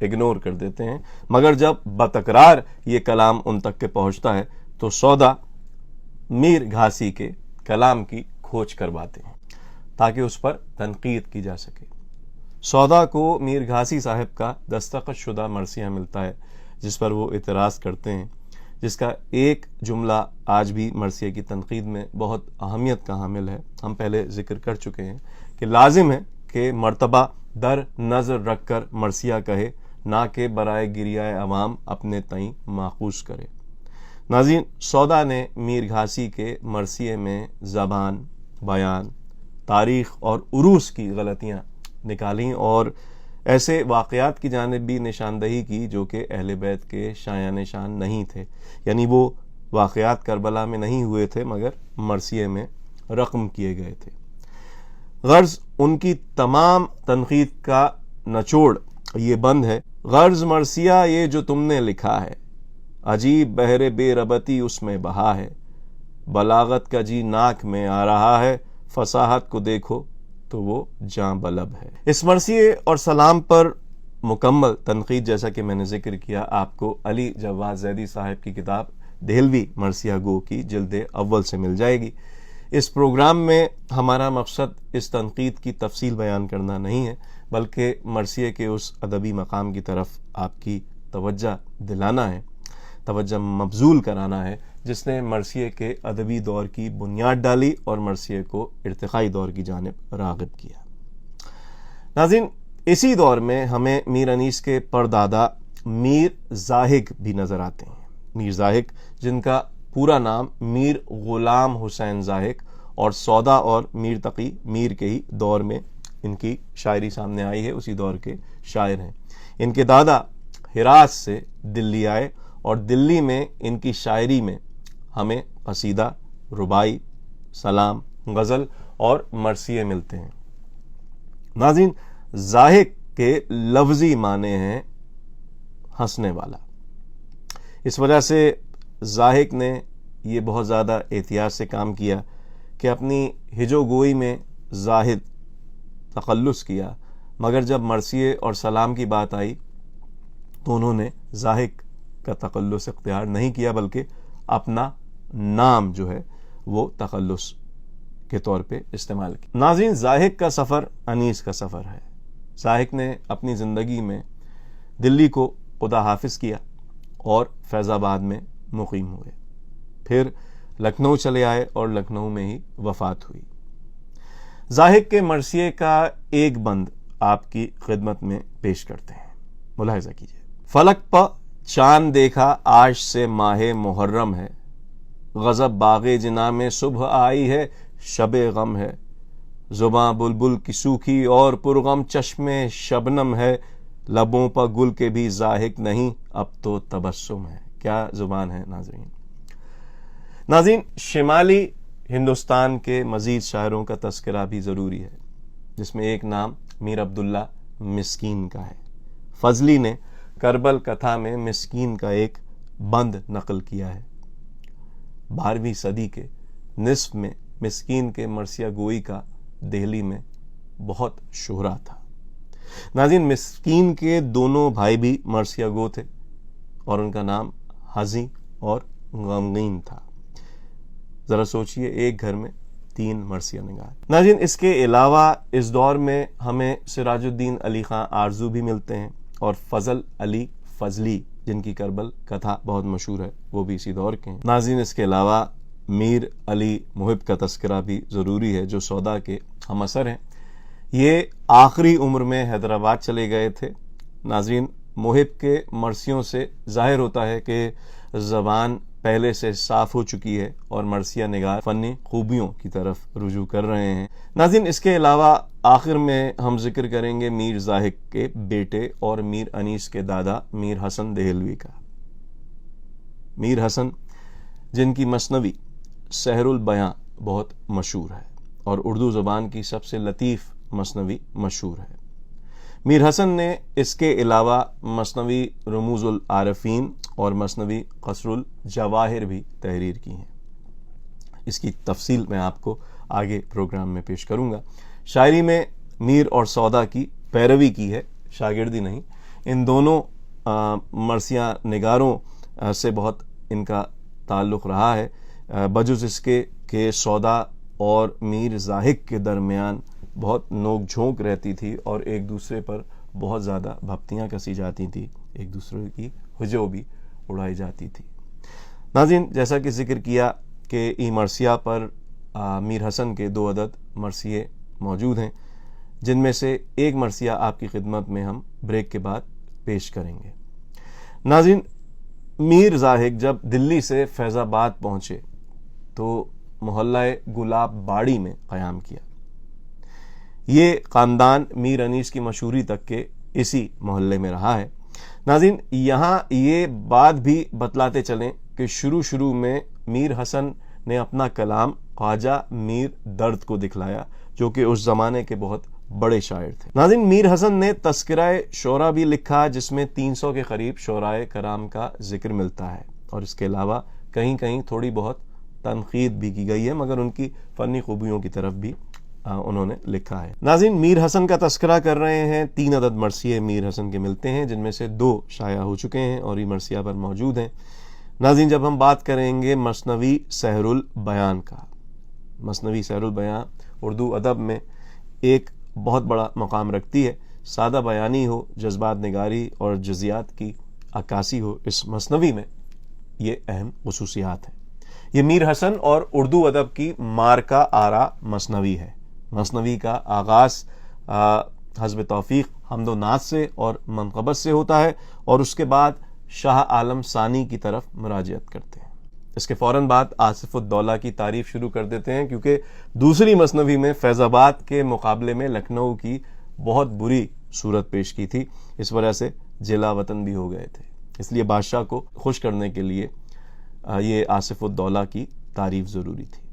Ignore کر دیتے ہیں، مگر جب بتکرار یہ کلام ان تک کے پہنچتا ہے تو سودا میر گھاسی کے کلام کی کھوج کرواتے ہیں تاکہ اس پر تنقید کی جا سکے۔ سودا کو میر گھاسی صاحب کا دستخط شدہ مرثیہ ملتا ہے جس پر وہ اعتراض کرتے ہیں، جس کا ایک جملہ آج بھی مرثیے کی تنقید میں بہت اہمیت کا حامل ہے۔ ہم پہلے ذکر کر چکے ہیں کہ لازم ہے کہ مرتبہ در نظر رکھ کر مرثیہ کہے، نہ کہ برائے گریہ عوام اپنے تئیں ماخوذ کرے۔ ناظرین، سودا نے میر گھاسی کے مرثیے میں زبان، بیان، تاریخ اور عروس کی غلطیاں نکالیں اور ایسے واقعات کی جانب بھی نشاندہی کی جو کہ اہل بیت کے شایان شان نہیں تھے، یعنی وہ واقعات کربلا میں نہیں ہوئے تھے مگر مرثیے میں رقم کیے گئے تھے۔ غرض ان کی تمام تنقید کا نچوڑ یہ بند ہے: غرض مرثیہ یہ جو تم نے لکھا ہے، عجیب بحر بے ربطی اس میں بہا ہے، بلاغت کا جی ناک میں آ رہا ہے، فصاحت کو دیکھو تو وہ جاں بلب ہے۔ اس مرثیے اور سلام پر مکمل تنقید، جیسا کہ میں نے ذکر کیا، آپ کو علی جواد زیدی صاحب کی کتاب دہلوی مرثیہ گو کی جلد اول سے مل جائے گی۔ اس پروگرام میں ہمارا مقصد اس تنقید کی تفصیل بیان کرنا نہیں ہے، بلکہ مرثیے کے اس ادبی مقام کی طرف آپ کی توجہ دلانا ہے، توجہ مبذول کرانا ہے، جس نے مرثیے کے ادبی دور کی بنیاد ڈالی اور مرثیے کو ارتقائی دور کی جانب راغب کیا۔ ناظرین، اسی دور میں ہمیں میر انیس کے پردادا میر زاہد بھی نظر آتے ہیں۔ میر زاہد، جن کا پورا نام میر غلام حسین زاہد اور سودا اور میر تقی میر کے ہی دور میں ان کی شاعری سامنے آئی ہے، اسی دور کے شاعر ہیں۔ ان کے دادا ہرات سے دلی آئے اور دلی میں ان کی شاعری میں ہمیں قصیدہ، ربائی، سلام، غزل اور مرثیے ملتے ہیں۔ ناظرین، زاہد کے لفظی معنی ہیں ہنسنے والا۔ اس وجہ سے زاہد نے یہ بہت زیادہ احتیاط سے کام کیا کہ اپنی ہجو گوئی میں زاہد تخلص کیا، مگر جب مرثیے اور سلام کی بات آئی تو انہوں نے زاہد کا تخلص اختیار نہیں کیا، بلکہ اپنا نام جو ہے وہ تخلص کے طور پہ استعمال کیا۔ ناظرین، زاہد کا سفر انیس کا سفر ہے۔ زاہد نے اپنی زندگی میں دلی کو خدا حافظ کیا اور فیض آباد میں مقیم ہوئے، پھر لکھنؤ چلے آئے اور لکھنؤ میں ہی وفات ہوئی۔ زاہد کے مرثیے کا ایک بند آپ کی خدمت میں پیش کرتے ہیں، ملاحظہ کیجیے۔ فلک پا چاند دیکھا آج سے ماہ محرم ہے، غضب باغ جنا میں صبح آئی ہے، شب غم ہے، زباں بلبل کی سوکھی اور پرغم چشمے شبنم ہے، لبوں پر گل کے بھی ضاحک نہیں، اب تو تبسم ہے۔ کیا زبان ہے ناظرین! ناظرین، شمالی ہندوستان کے مزید شاعروں کا تذکرہ بھی ضروری ہے، جس میں ایک نام میر عبداللہ مسکین کا ہے۔ فضلی نے کربل کتھا میں مسکین کا ایک بند نقل کیا ہے۔ 12ویں صدی کے نصف میں مسکین کے مرثیہ گوئی کا دہلی میں بہت شہرا تھا۔ ناظرین، مسکین کے دونوں بھائی بھی مرثیہ گو تھے اور ان کا نام حزیں اور غمگین تھا۔ ذرا سوچئے، ایک گھر میں 3 مرثیہ نگار۔ ناظرین، اس کے علاوہ اس دور میں ہمیں سراج الدین علی خان آرزو بھی ملتے ہیں اور فضل علی فضلی، جن کی کربل کتھا بہت مشہور ہے، وہ بھی اسی دور کے ہیں۔ ناظرین، اس کے علاوہ میر علی محب کا تذکرہ بھی ضروری ہے، جو سودا کے ہم اثر ہیں۔ یہ آخری عمر میں حیدرآباد چلے گئے تھے۔ ناظرین، محب کے مرثیوں سے ظاہر ہوتا ہے کہ زبان پہلے سے صاف ہو چکی ہے اور مرثیہ نگار فنی خوبیوں کی طرف رجوع کر رہے ہیں۔ ناظرین، اس کے علاوہ آخر میں ہم ذکر کریں گے میر زاہد کے بیٹے اور میر انیس کے دادا میر حسن دہلوی کا۔ میر حسن، جن کی مثنوی سحر البیاں بہت مشہور ہے اور اردو زبان کی سب سے لطیف مثنوی مشہور ہے۔ میر حسن نے اس کے علاوہ مثنوی رموز العارفین اور مثنوی قصر الجواہر بھی تحریر کی ہیں۔ اس کی تفصیل میں آپ کو آگے پروگرام میں پیش کروں گا۔ شاعری میں میر اور سودا کی پیروی کی ہے، شاگردی نہیں۔ ان دونوں مرثیہ نگاروں سے بہت ان کا تعلق رہا ہے، بجز اس کے کہ سودا اور میر زاہد کے درمیان بہت نوک جھونک رہتی تھی اور ایک دوسرے پر بہت زیادہ بھپتیاں کسی جاتی تھیں، ایک دوسرے کی ہجو بھی اڑائی جاتی تھی۔ ناظرین، جیسا کہ ذکر کیا کہ ای مرثیہ پر میر حسن کے 2 عدد مرثیے موجود ہیں، جن میں سے ایک مرثیہ آپ کی خدمت میں ہم بریک کے بعد پیش کریں گے۔ ناظرین، میر زاہد جب دلی سے فیض آباد پہنچے تو محلہ گلاب باڑی میں قیام کیا۔ یہ خاندان میر انیس کی مشہوری تک کے اسی محلے میں رہا ہے۔ ناظرین، یہاں یہ بات بھی بتلاتے چلیں کہ شروع میں میر حسن نے اپنا کلام خواجہ میر درد کو دکھلایا، جو کہ اس زمانے کے بہت بڑے شاعر تھے۔ ناظرین، میر حسن نے تذکرہ شعراء بھی لکھا، جس میں 300 کے قریب شعراء کرام کا ذکر ملتا ہے، اور اس کے علاوہ کہیں کہیں تھوڑی بہت تنقید بھی کی گئی ہے، مگر ان کی فنی خوبیوں کی طرف بھی انہوں نے لکھا ہے۔ ناظرین، میر حسن کا تذکرہ کر رہے ہیں، 3 عدد مرثیے میر حسن کے ملتے ہیں، جن میں سے 2 شائع ہو چکے ہیں اور یہ مرثیہ پر موجود ہیں۔ ناظرین، جب ہم بات کریں گے مثنوی سحر البیان کا، مثنوی سحر البیان اردو ادب میں ایک بہت بڑا مقام رکھتی ہے۔ سادہ بیانی ہو، جذبات نگاری اور جزیات کی عکاسی ہو، اس مثنوی میں یہ اہم خصوصیات ہیں۔ یہ میر حسن اور اردو ادب کی مارکہ آرا مثنوی ہے۔ مثنوی کا آغاز حسب توفیق حمد و نعت سے اور منقبت سے ہوتا ہے، اور اس کے بعد شاہ عالم ثانی کی طرف مراجعت کرتے ہیں۔ اس کے فوراً بعد آصف الدولہ کی تعریف شروع کر دیتے ہیں، کیونکہ دوسری مثنوی میں فیض آباد کے مقابلے میں لکھنؤ کی بہت بری صورت پیش کی تھی، اس وجہ سے جلا وطن بھی ہو گئے تھے۔ اس لیے بادشاہ کو خوش کرنے کے لیے یہ آصف الدولہ کی تعریف ضروری تھی۔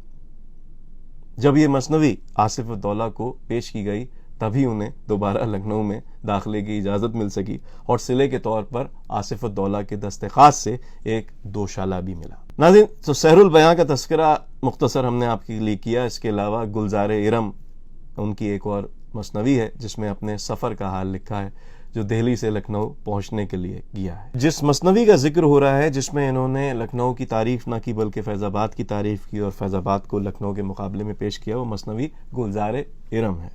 جب یہ مثنوی آصف الدولہ کو پیش کی گئی، تبھی انہیں دوبارہ لکھنؤ میں داخلے کی اجازت مل سکی، اور صلے کے طور پر آصف الدولہ کے دستخط سے ایک دوشالہ بھی ملا۔ ناظرین، تو سحر البیاں کا تذکرہ مختصر ہم نے آپ کے لیے کیا۔ اس کے علاوہ گلزار ارم ان کی ایک اور مثنوی ہے، جس میں اپنے سفر کا حال لکھا ہے، جو دہلی سے لکھنؤ پہنچنے کے لیے کیا ہے۔ جس مثنوی کا ذکر ہو رہا ہے، جس میں انہوں نے لکھنؤ کی تعریف نہ کی بلکہ فیض آباد کی تعریف کی اور فیض آباد کو لکھنؤ کے مقابلے میں پیش کیا، وہ مثنوی گلزار ارم ہے۔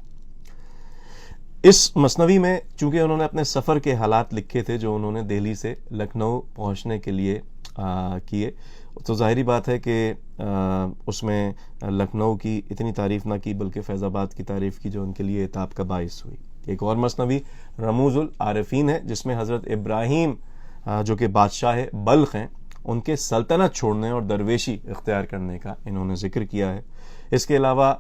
اس مثنوی میں چونکہ انہوں نے اپنے سفر کے حالات لکھے تھے، جو انہوں نے دہلی سے لکھنؤ پہنچنے کے لیے کیے، تو ظاہری بات ہے کہ اس میں لکھنؤ کی اتنی تعریف نہ کی بلکہ فیض آباد کی تعریف کی، جو ان کے لیے عتاب کا باعث ہوئی۔ ایک اور مثنوی رموز العارفین ہے، جس میں حضرت ابراہیم جو کہ بادشاہ بلخ ہیں، ان کے سلطنت چھوڑنے اور درویشی اختیار کرنے کا انہوں نے ذکر کیا ہے۔ اس کے علاوہ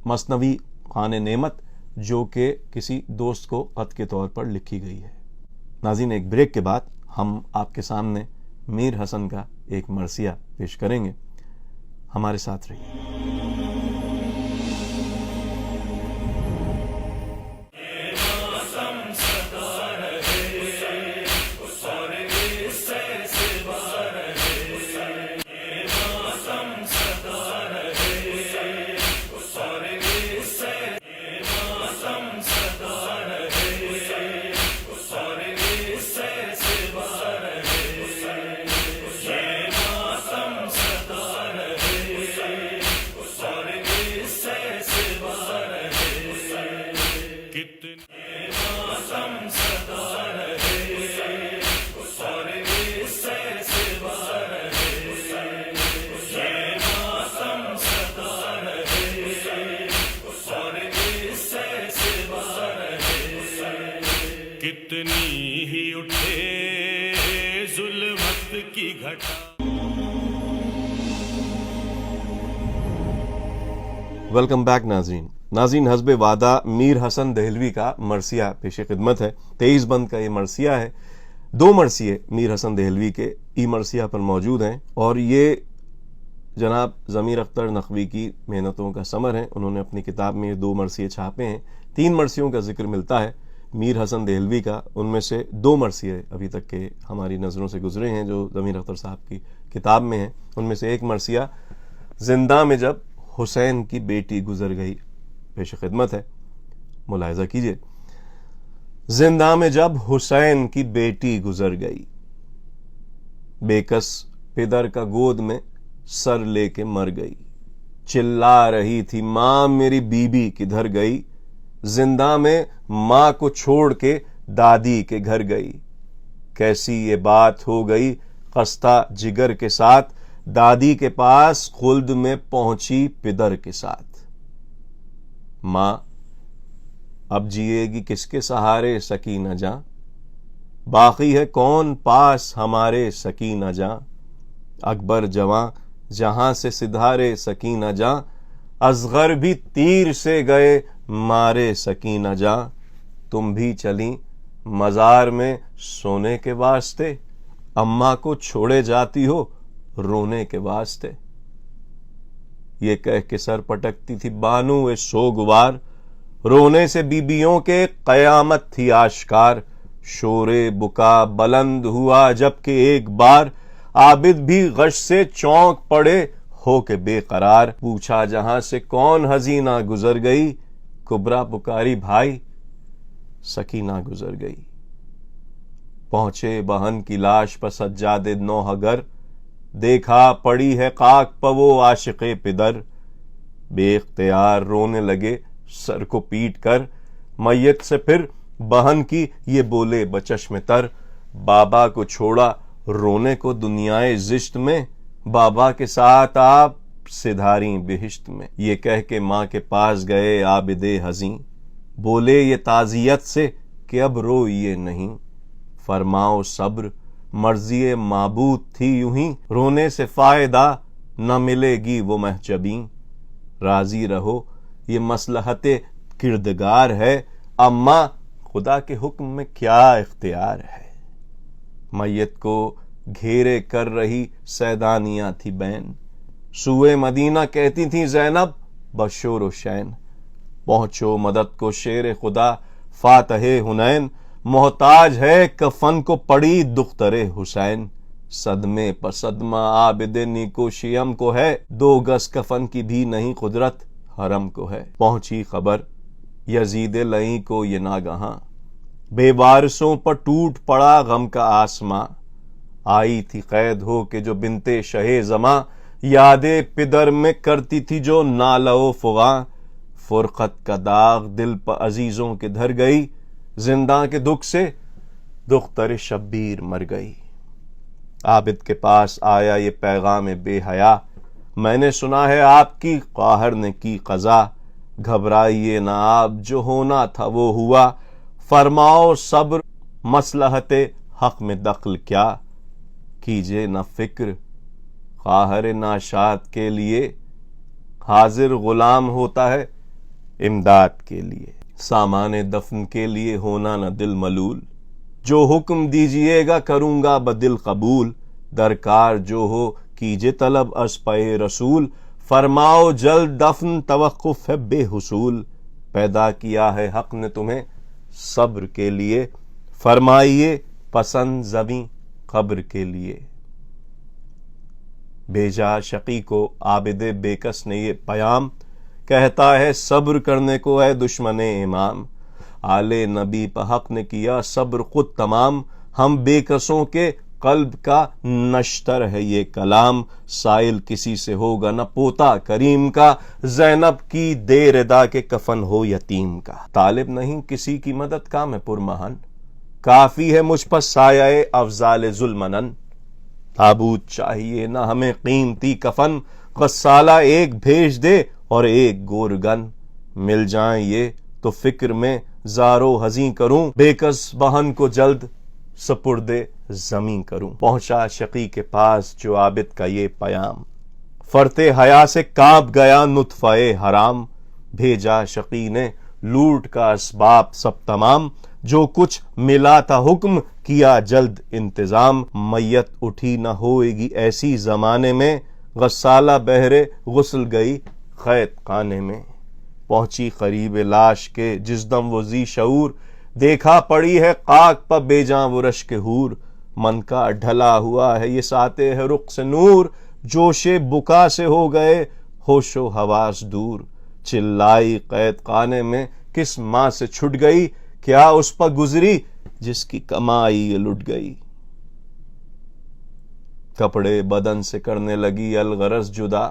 مثنوی خوان نعمت، جو کہ کسی دوست کو خط کے طور پر لکھی گئی ہے۔ ناظرین، ایک بریک کے بعد ہم آپ کے سامنے میر حسن کا ایک مرثیہ پیش کریں گے، ہمارے ساتھ رہیے۔ کتنی ہی اٹھے ظلمت کی گھٹا۔ ویلکم بیک ناظرین، حسب وعدہ میر حسن دہلوی کا مرثیہ پیش خدمت ہے۔ 23 بند کا یہ مرثیہ ہے۔ 2 مرثیے میر حسن دہلوی کے ای مرثیہ پر موجود ہیں، اور یہ جناب ضمیر اختر نقوی کی محنتوں کا ثمر ہے۔ انہوں نے اپنی کتاب میں یہ 2 مرثیے چھاپے ہیں۔ 3 مرثیوں کا ذکر ملتا ہے میر حسن دہلوی کا، ان میں سے 2 مرثیے ابھی تک کے ہماری نظروں سے گزرے ہیں، جو ضمیر اختر صاحب کی کتاب میں ہیں۔ ان میں سے ایک مرثیہ زندہ میں جب حسین کی بیٹی گزر گئی پیش خدمت ہے، ملاحظہ کیجئے۔ زندہ میں جب حسین کی بیٹی گزر گئی، بےکس پدر کا گود میں سر لے کے مر گئی، چلا رہی تھی ماں میری بیوی کدھر گئی، زندہ میں ماں کو چھوڑ کے دادی کے گھر گئی، کیسی یہ بات ہو گئی خستہ جگر کے ساتھ، دادی کے پاس خلد میں پہنچی پدر کے ساتھ۔ ماں اب جیے گی کس کے سہارے سکینہ جاں، باقی ہے کون پاس ہمارے سکینہ جاں، اکبر جواں جہاں سے سدھارے سکینہ جاں، اصغر بھی تیر سے گئے مارے سکینہ جاں، تم بھی چلیں مزار میں سونے کے واسطے، اماں کو چھوڑے جاتی ہو رونے کے واسطے۔ یہ کہہ کے سر پٹکتی تھی بانو سوگوار، رونے سے بیبیوں کے قیامت تھی آشکار، شور بکا بلند ہوا جبکہ ایک بار، عابد بھی غش سے چونک پڑے ہو کے بے قرار، پوچھا جہاں سے کون حزینہ گزر گئی، کبرا پکاری بھائی سکینہ گزر گئی۔ پہنچے بہن کی لاش پر سجادے نوح گر، دیکھا پڑی ہے خاک پہ وہ عاشق پدر، بے اختیار رونے لگے سر کو پیٹ کر، میت سے پھر بہن کی یہ بولے بچشم تر، بابا کو چھوڑا رونے کو دنیائے زشت میں، بابا کے ساتھ آپ سدھاری بہشت میں۔ یہ کہہ کے ماں کے پاس گئے عابد حزین، بولے یہ تعزیت سے کہ اب روئیے نہیں، فرماؤ صبر مرضی معبود تھی یوں ہی، رونے سے فائدہ نہ ملے گی وہ محجبیں، راضی رہو یہ مصلحت کردگار ہے، اماں خدا کے حکم میں کیا اختیار ہے۔ میت کو گھیرے کر رہی سیدانیاں تھی بین، سوئے مدینہ کہتی تھی زینب بشور و شین، پہنچو مدد کو شیر خدا فاتح حنین، محتاج ہے کفن کو پڑی دختر حسین، صدمے پر صدمہ عابد نیکو شیم کو ہے، 2 گز کفن کی بھی نہیں قدرت حرم کو ہے۔ پہنچی خبر یزید لئیں کو یہ ناگہاں، بے وارثوں پر ٹوٹ پڑا غم کا آسماں، آئی تھی قید ہو کے جو بنتے شہ زماں، یاد پدر میں کرتی تھی جو نالہ و فغاں، فرقت کا داغ دل پر عزیزوں کے دھر گئی، زندہ کے دکھ سے دختر شبیر مر گئی۔ عابد کے پاس آیا یہ پیغام بے حیا، میں نے سنا ہے آپ کی قاہر نے کی قضا، گھبرائیے نہ آپ جو ہونا تھا وہ ہوا، فرماؤ صبر مصلحت حق میں دخل کیا، کیجئے نہ فکر قاہر ناشاد کے لیے، حاضر غلام ہوتا ہے امداد کے لیے، سامان دفن کے لیے ہونا نہ دل ملول، جو حکم دیجئے گا کروں گا بدل قبول، درکار جو ہو کیجئے طلب از پے رسول، فرماؤ جلد دفن توقف ہے بے حصول، پیدا کیا ہے حق نے تمہیں صبر کے لیے، فرمائیے پسند زمیں قبر کے لیے۔ بھیجا شقی کو عابد بےکس نے یہ پیام، کہتا ہے صبر کرنے کو ہے دشمن امام، آل نبی پہ حق نے کیا صبر خود تمام، ہم بے کسوں کے قلب کا نشتر ہے یہ کلام، سائل کسی سے ہوگا نہ پوتا کریم کا، زینب کی دے ردا کے کفن ہو یتیم کا، طالب نہیں کسی کی مدد کا میں پرمہن، کافی ہے مجھ پر سایہ افضال ظلمنن، تابوت چاہیے نہ ہمیں قیمتی کفن، غسالہ ایک بھیج دے اور ایک گورگن، مل جائیں یہ تو فکر میں زارو حزیں کروں، بےکس بہن کو جلد سپرد زمیں کروں۔ پہنچا شقی کے پاس جو عابد کا یہ پیام، فرط حیا سے کانپ گیا نطفہ حرام، بھیجا شقی نے لوٹ کا اسباب سب تمام، جو کچھ ملا تھا حکم کیا جلد انتظام، میت اٹھی نہ ہوئے گی ایسی زمانے میں، غسالہ بہرے غسل گئی خیط خانے میں، پہنچی قریب لاش کے جس دم وہ ذی شعور، دیکھا پڑی ہے خاک پہ بے جاں وہ رشک حور، من کا ڈھلا ہوا ہے یہ ساتے ہے رخ سے نور، جوش بکا سے ہو گئے ہوش و حواس دور، چلائی قید خانے میں کس ماں سے چھٹ گئی، کیا اس پر گزری جس کی کمائی لٹ گئی. کپڑے بدن سے کرنے لگی الغرض جدا،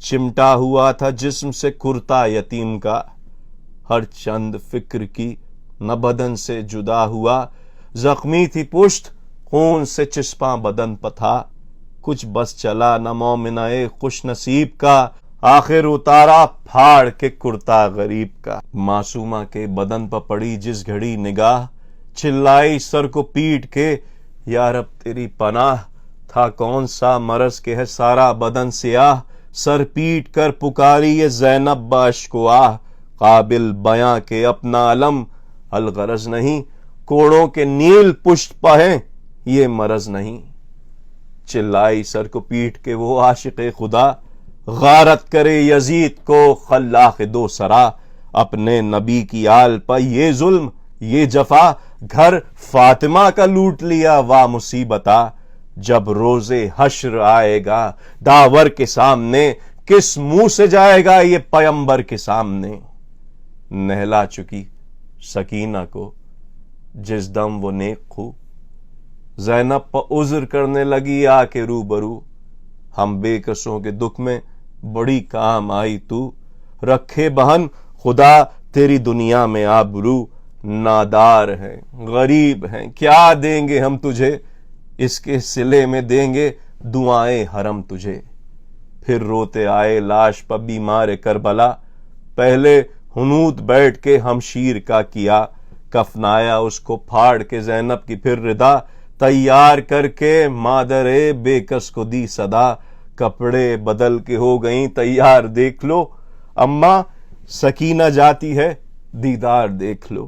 چمٹا ہوا تھا جسم سے کرتا یتیم کا. ہر چند فکر کی نہ بدن سے جدا ہوا، زخمی تھی پشت خون سے چسپاں بدن پتھا. کچھ بس چلا نہ مومنہ خوش نصیب کا، آخر اتارا پھاڑ کے کرتا غریب کا. معصومہ کے بدن پر پڑی جس گھڑی نگاہ، چلائی سر کو پیٹ کے یا رب تیری پناہ. تھا کون سا مرض کے ہے سارا بدن سیاہ، سر پیٹ کر پکاری یہ زینب باشک و آہ. قابل بیاں کے اپنا علم الغرض نہیں، کوڑوں کے نیل پشت پہ ہیں یہ مرض نہیں. چلائی سر کو پیٹ کے وہ عاشق خدا، غارت کرے یزید کو خلاق دو سرا. اپنے نبی کی آل پر یہ ظلم یہ جفا، گھر فاطمہ کا لوٹ لیا وا مصیبتا. جب روز حشر آئے گا داور کے سامنے، کس منہ سے جائے گا یہ پیمبر کے سامنے. نہلا چکی سکینہ کو جس دم وہ نیک خو، زینب پر عذر کرنے لگی آ کے روبرو. ہم بے کسوں کے دکھ میں بڑی کام آئی تو، رکھے بہن خدا تیری دنیا میں آبرو. نادار ہیں غریب ہیں کیا دیں گے ہم تجھے، اس کے صلے میں دیں گے دعائیں حرم تجھے. پھر روتے آئے لاش پر بیمار کربلا، پہلے حنوط بیٹھ کے ہمشیر کا کیا. کفنایا اس کو پھاڑ کے زینب کی پھر ردا، تیار کر کے مادر بے کس کو دی صدا. کپڑے بدل کے ہو گئیں تیار دیکھ لو، اماں سکینہ جاتی ہے دیدار دیکھ لو.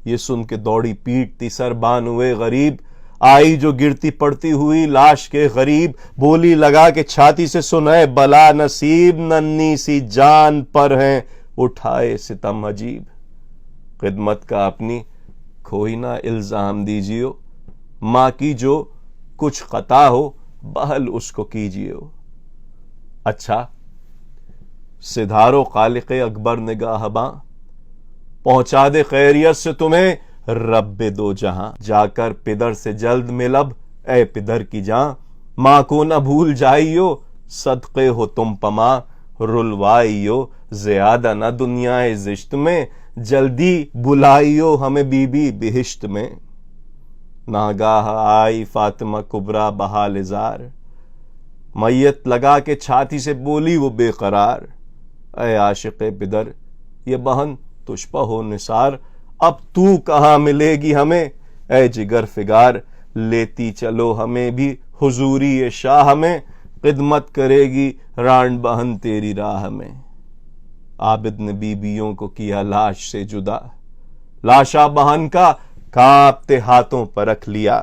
یہ سن کے دوڑی پیٹتی سر بانوے غریب، آئی جو گرتی پڑتی ہوئی لاش کے غریب. بولی لگا کے چھاتی سے سنائے بلا نصیب، ننھی سی جان پر ہیں اٹھائے ستم عجیب. خدمت کا اپنی کوئی نہ الزام دیجیو، ماں کی جو کچھ خطا ہو بہل اس کو کیجیو. اچھا سدھارو خالق اکبر نگاہ باں، پہنچا دے خیریت سے تمہیں رب دو جہاں. جا کر پدر سے جلد ملب اے پدر کی جاں، ماں کو نہ بھول جائیو صدقے ہو تم پماں. رلوائیو زیادہ نہ دنیا زشت میں، جلدی بلائیو ہمیں بی بی بہشت میں. ناگاہ آئی فاطمہ کبریٰ بحال زار، میت لگا کے چھاتی سے بولی وہ بے قرار. اے عاشق پدر یہ بہن تجھ پہ ہو نثار، اب تو کہاں ملے گی ہمیں اے جگر فگار. لیتی چلو ہمیں بھی حضوری شاہ میں، خدمت کرے گی ران بہن تیری راہ میں. عابد نے بیویوں کو کیا لاش سے جدا، لاشا بہن کا کانپتے ہاتھوں پر رکھ لیا.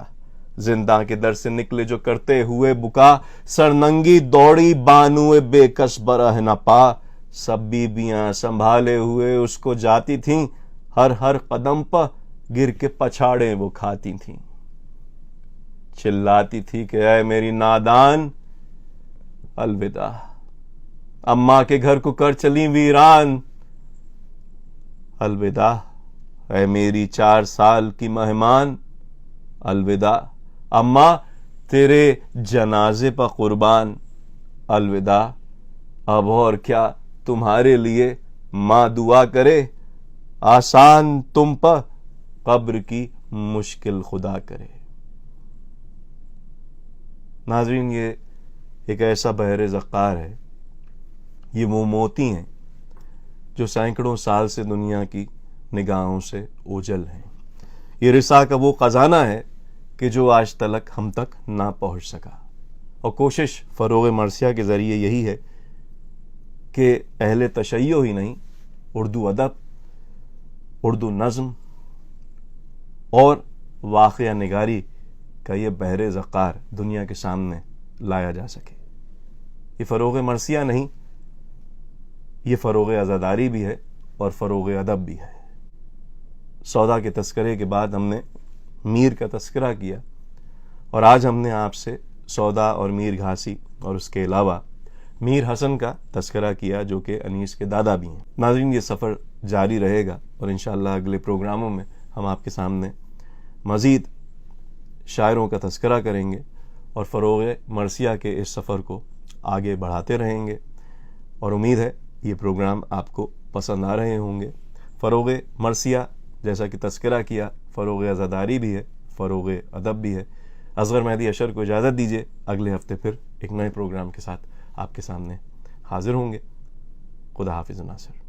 زندہ کے در سے نکلے جو کرتے ہوئے بکا، سرننگی دوڑی بانوے بے کس برہ نہ پا. سب بیویاں سنبھالے ہوئے اس کو جاتی تھیں، ہر قدم پر گر کے پچھاڑے وہ کھاتی تھیں. چلاتی تھی کہ اے میری نادان الوداع، اماں کے گھر کو کر چلی ویران. الوداع اے میری 4 سال کی مہمان، الوداع اماں تیرے جنازے پر قربان. الوداع اب اور کیا تمہارے لیے ماں دعا کرے، آسان تم پر قبر کی مشکل خدا کرے. ناظرین یہ ایک ایسا بحر زقار ہے، یہ وہ موتی ہیں جو سینکڑوں سال سے دنیا کی نگاہوں سے اوجھل ہیں. یہ رسا کا وہ خزانہ ہے کہ جو آج تلک ہم تک نہ پہنچ سکا. اور کوشش فروغ مرثیہ کے ذریعے یہی ہے کہ اہل تشیع ہی نہیں، اردو ادب، اردو نظم اور واقعہ نگاری کا یہ بحر زقار دنیا کے سامنے لایا جا سکے. یہ فروغ مرثیہ نہیں، یہ فروغ عزاداری بھی ہے اور فروغ ادب بھی ہے. سودا کے تذکرے کے بعد ہم نے میر کا تذکرہ کیا، اور آج ہم نے آپ سے سودا اور میر گھاسی اور اس کے علاوہ میر حسن کا تذکرہ کیا جو کہ انیس کے دادا بھی ہیں. ناظرین یہ سفر جاری رہے گا اور انشاءاللہ اگلے پروگراموں میں ہم آپ کے سامنے مزید شاعروں کا تذکرہ کریں گے اور فروغ مرثیہ کے اس سفر کو آگے بڑھاتے رہیں گے، اور امید ہے یہ پروگرام آپ کو پسند آ رہے ہوں گے۔ فروغ مرثیہ جیسا کہ تذکرہ کیا، فروغ عزاداری بھی ہے، فروغ ادب بھی ہے۔ اصغر مہدی اشر کو اجازت دیجیے، اگلے ہفتے پھر ایک نئے پروگرام کے ساتھ آپ کے سامنے حاضر ہوں گے۔ خدا حافظ ناصر۔